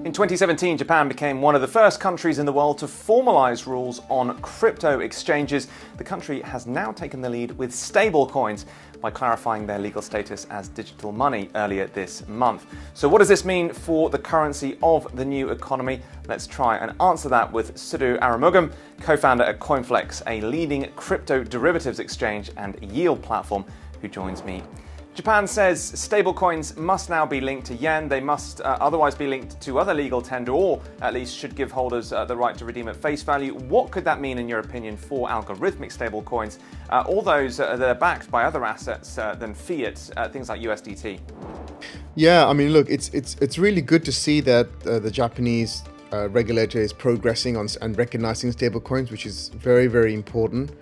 In 2017, Japan became one of the first countries in the world to formalize rules on crypto exchanges. The country has now taken the lead with stablecoins by clarifying their legal status as digital money earlier this month. So what does this mean for the currency of the new economy? Let's try and answer that with Sudhu Arumugam, co-founder at CoinFlex, a leading crypto derivatives exchange and yield platform, who joins me. Japan says stablecoins must now be linked to yen. They must otherwise be linked to other legal tender, or at least should give holders the right to redeem at face value. What could that mean, in your opinion, for algorithmic stablecoins, all those that are backed by other assets than fiat, things like USDT? Yeah, I mean, look, it's really good to see that the Japanese regulator is progressing on and recognizing stablecoins, which is very, very important.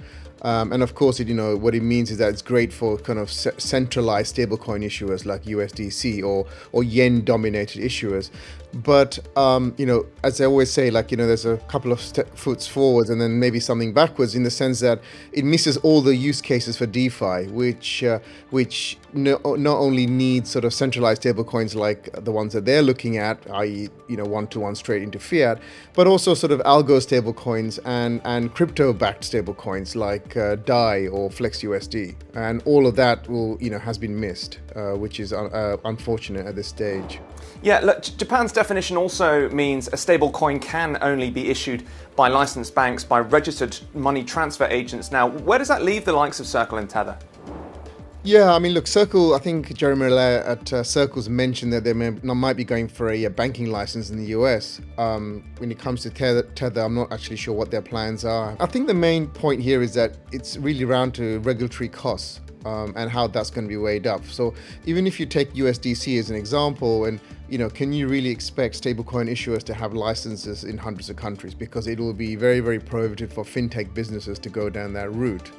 And of course, what it means is that it's great for kind of centralized stablecoin issuers like USDC or yen-dominated issuers. But as I always say, there's a couple of foots forwards and then maybe something backwards, in the sense that it misses all the use cases for DeFi, which not only need sort of centralized stablecoins like the ones that they're looking at, i.e., one-to-one straight into fiat, but also sort of algo stablecoins and crypto-backed stablecoins like DAI or FlexUSD, and all of that has been missed, which is unfortunate at this stage. Yeah, look, Japan's definition also means a stablecoin can only be issued by licensed banks, by registered money transfer agents. Now, where does that leave the likes of Circle and Tether? Yeah, I mean, look, Circle, I think Jeremy Allaire at Circle's mentioned that they might be going for a banking license in the US. When it comes to Tether, I'm not actually sure what their plans are. I think the main point here is that it's really around to regulatory costs and how that's going to be weighed up. So even if you take USDC as an example, and can you really expect stablecoin issuers to have licenses in hundreds of countries? Because it will be very, very prohibitive for fintech businesses to go down that route.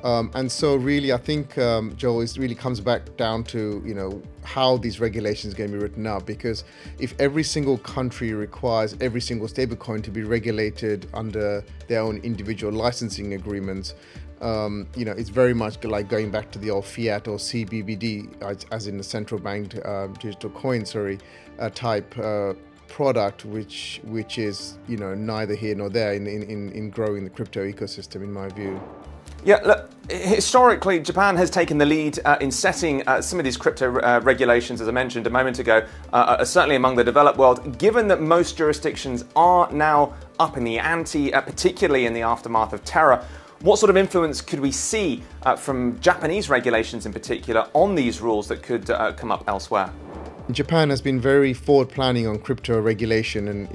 And so really, I think, Joel, it really comes back down to, how these regulations are going to be written up. Because if every single country requires every single stablecoin to be regulated under their own individual licensing agreements, it's very much like going back to the old fiat or CBBD, as in the central bank digital coin, type product, which is neither here nor there in growing the crypto ecosystem, in my view. Yeah, look, historically, Japan has taken the lead in setting some of these crypto regulations, as I mentioned a moment ago, certainly among the developed world. Given that most jurisdictions are now up in the ante, particularly in the aftermath of Terror, what sort of influence could we see from Japanese regulations in particular on these rules that could come up elsewhere? Japan has been very forward planning on crypto regulation, and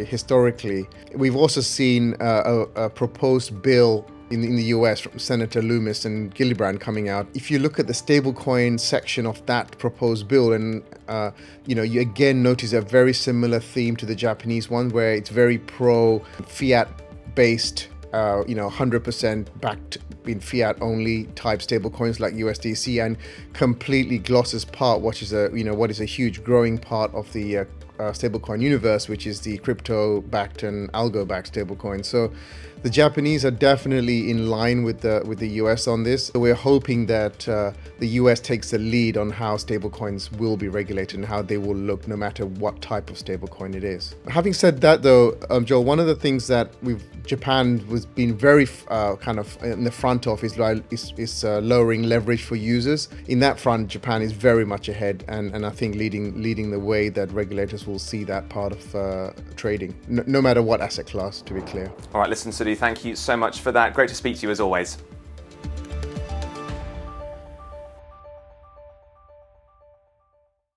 historically we've also seen a proposed bill in the US from Senator Loomis and Gillibrand coming out. If you look at the stablecoin section of that proposed bill, and you again notice a very similar theme to the Japanese one, where it's very pro fiat based, 100% backed in fiat only type stablecoins like USDC, and completely glosses part what is a huge growing part of the stablecoin universe, which is the crypto backed and algo backed stablecoin. So the Japanese are definitely in line with the US on this. So we're hoping that the US takes the lead on how stablecoins will be regulated and how they will look, no matter what type of stablecoin it is. Having said that, though, Joel, one of the things that Japan was being very kind of in the front of is lowering leverage for users. In that front, Japan is very much ahead, and I think leading the way that regulators will see that part of trading, no matter what asset class, to be clear. All right, listen, Sudhu, thank you so much for that. Great to speak to you as always.